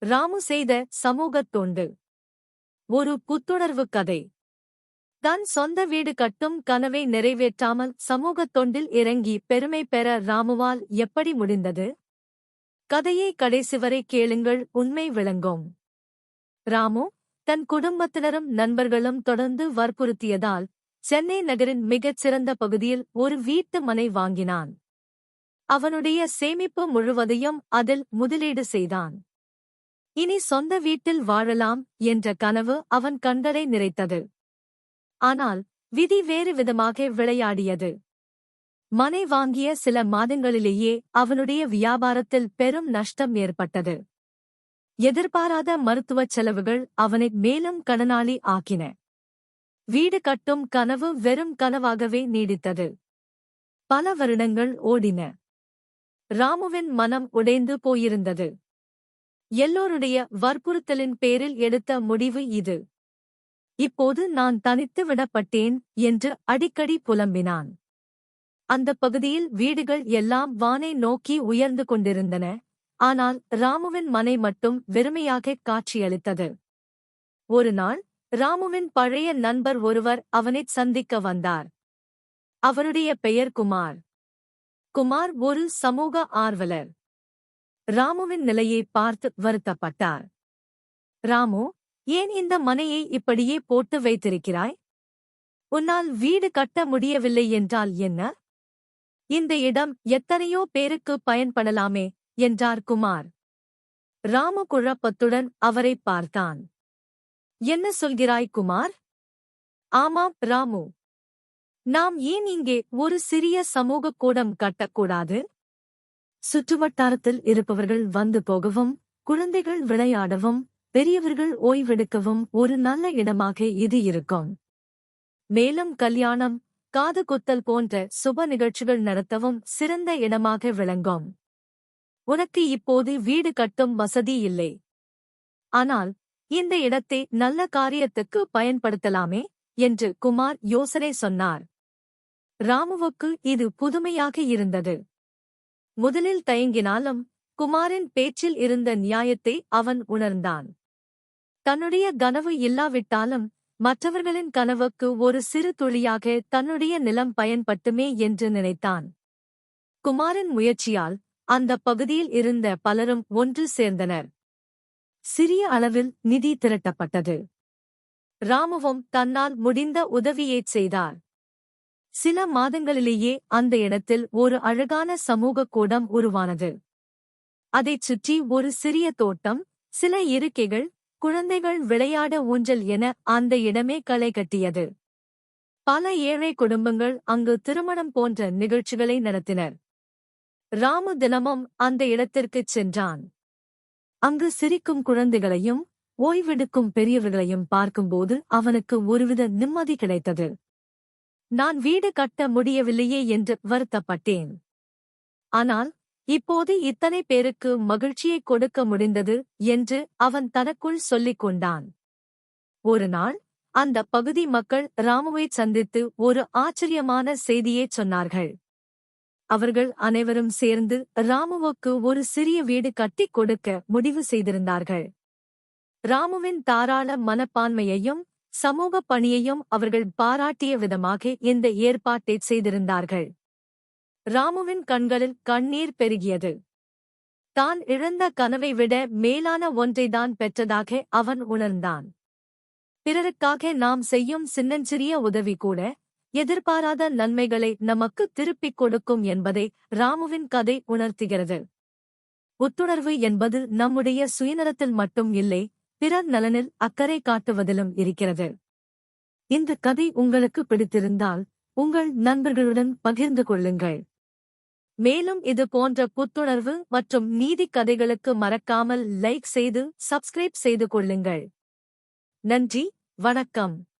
ராமு செய்த சமூகத் தொண்டு. ஒரு புத்துணர்வு கதை. தன் சொந்த வீடு கட்டும் கனவை நிறைவேற்றாமல் சமூகத் தொண்டில் இறங்கி பெருமை பெற ராமுவால் எப்படி முடிந்தது? கதையை கடைசி வரை கேளுங்கள், உண்மை விளங்கும். ராமு தன் குடும்பத்தினரும் நண்பர்களும் தொடர்ந்து வற்புறுத்தியதால் சென்னை நகரின் மிகச் சிறந்த பகுதியில் ஒரு வீட்டு மனை வாங்கினான். அவனுடைய சேமிப்பு முழுவதையும் அதில் முதலீடு செய்தான். இனி சொந்த வீட்டில் வாழலாம் என்ற கனவு அவன் கண்களை நிறைத்தது. ஆனால் விதி வேறு விதமாக விளையாடியது. மனை வாங்கிய சில மாதங்களிலேயே அவனுடைய வியாபாரத்தில் பெரும் நஷ்டம் ஏற்பட்டது. எதிர்பாராத மருத்துவச் செலவுகள் அவனை மேலும் கடனாளி ஆக்கின. வீடு கட்டும் கனவு வெறும் கனவாகவே நீடித்தது. பல வருடங்கள் ஓடின. ராமுவின் மனம் உடைந்து போயிருந்தது. எல்லோருடைய வற்புறுத்தலின் பேரில் எடுத்த முடிவு இது. இப்போது நான் தனித்து விடப்பட்டேன் என்று அடிக்கடி புலம்பினான். அந்த பகுதியில் வீடுகள் எல்லாம் வானை நோக்கி உயர்ந்து கொண்டிருந்தன. ஆனால் ராமுவின் மனை மட்டும் வெறுமையாக காட்சியளித்தது. ஒரு நாள் ராமுவின் பழைய நண்பர் ஒருவர் அவனைச் சந்திக்க வந்தார். அவருடைய பெயர் குமார். குமார் ஒரு சமூக ஆர்வலர். ராமுவின் நிலையை பார்த்து வருத்தப்பட்டார். ராமு, ஏன் இந்த மனையை இப்படியே போட்டு வைத்திருக்கிறாய்? உன்னால் வீடு கட்ட முடியவில்லை என்றால் என்ன? இந்த இடம் எத்தனையோ பேருக்கு பயன்படலாமே என்றார் குமார். ராமு குழப்பத்துடன் அவரை பார்த்தான். என்ன சொல்கிறாய் குமார்? ஆமாம் ராமு, நாம் ஏன் இங்கே ஒரு சிறிய சமூக கூடம் கட்டக்கூடாது? சுற்றுவட்டாரத்தில் இருப்பவர்கள் வந்து போகவும், குழந்தைகள் விளையாடவும், பெரியவர்கள் ஓய்வெடுக்கவும் ஒரு நல்ல இடமாக இது இருக்கும். மேலும் கல்யாணம், காது குத்தல் போன்ற சுப நிகழ்ச்சிகள் நடத்தவும் சிறந்த இடமாக விளங்கும். உனக்கு இப்போது வீடு கட்டும் வசதி இல்லை. ஆனால் இந்த இடத்தை நல்ல காரியத்துக்கு பயன்படுத்தலாமே என்று குமார் யோசனை சொன்னார். ராமுவுக்கு இது புதுமையாக இருந்தது. முதலில் தயங்கினாலும் குமாரின் பேச்சில் இருந்த நியாயத்தை அவன் உணர்ந்தான். தன்னுடைய கனவு இல்லாவிட்டாலும் மற்றவர்களின் கனவுக்கு ஒரு சிறு துளியாக தன்னுடைய நிலம் பயன்பட்டுமே என்று நினைத்தான். குமாரின் முயற்சியால் அந்த பகுதியில் இருந்த பலரும் ஒன்று சேர்ந்தனர். சிறிய அளவில் நிதி திரட்டப்பட்டது. ராமுவும் தன்னால் முடிந்த உதவியைச் செய்தார். சில மாதங்களிலேயே அந்த இடத்தில் ஒரு அழகான சமூக கூடம் உருவானது. அதைச் சுற்றி ஒரு சிறிய தோட்டம், சில இருக்கைகள், குழந்தைகள் விளையாட ஊஞ்சல் என அந்த இடமே களை கட்டியது. பல ஏழை குடும்பங்கள் அங்கு திருமணம் போன்ற நிகழ்ச்சிகளை நடத்தினர். ராமு தினமும் அந்த இடத்திற்குச் சென்றான். அங்கு சிரிக்கும் குழந்தைகளையும் ஓய்வெடுக்கும் பெரியவர்களையும் பார்க்கும்போது அவனுக்கு ஒருவித நிம்மதி கிடைத்தது. நான் வீடு கட்ட முடியவில்லையே என்று வருத்தப்பட்டேன். ஆனால் இப்போது இத்தனை பேருக்கு மகிழ்ச்சியை கொடுக்க முடிந்தது என்று அவன் தனக்குள் சொல்லிக் கொண்டான். ஒரு நாள் அந்த பகுதி மக்கள் ராமுவைச் சந்தித்து ஒரு ஆச்சரியமான செய்தியைச் சொன்னார்கள். அவர்கள் அனைவரும் சேர்ந்து ராமுவுக்கு ஒரு சிறிய வீடு கட்டிக் கொடுக்க முடிவு செய்திருந்தார்கள். ராமுவின் தாராள மனப்பான்மையையும் சமூக பணியையும் அவர்கள் பாராட்டிய விதமாக இந்த ஏற்பாட்டைச் செய்திருந்தார்கள். ராமுவின் கண்களில் கண்ணீர் பெருகியது. தான் இழந்த கனவை விட மேலான ஒன்றைதான் பெற்றதாக அவன் உணர்ந்தான். பிறருக்காக நாம் செய்யும் சின்னஞ்சிறிய உதவி கூட எதிர்பாராத நன்மைகளை நமக்கு திருப்பிக் கொடுக்கும் என்பதை ராமுவின் கதை உணர்த்துகிறது. புத்துணர்வு என்பது நம்முடைய சுயநலத்தில் மட்டும் இல்லை, பிறர் நலனில் அக்கறை காட்டுவதிலும் இருக்கிறது. இந்த கதை உங்களுக்கு பிடித்திருந்தால் உங்கள் நண்பர்களுடன் பகிர்ந்து கொள்ளுங்கள். மேலும் இது போன்ற புத்துணர்வு மற்றும் நீதிக் கதைகளுக்கு மறக்காமல் லைக் செய்து சப்ஸ்கிரைப் செய்து கொள்ளுங்கள். நன்றி, வணக்கம்.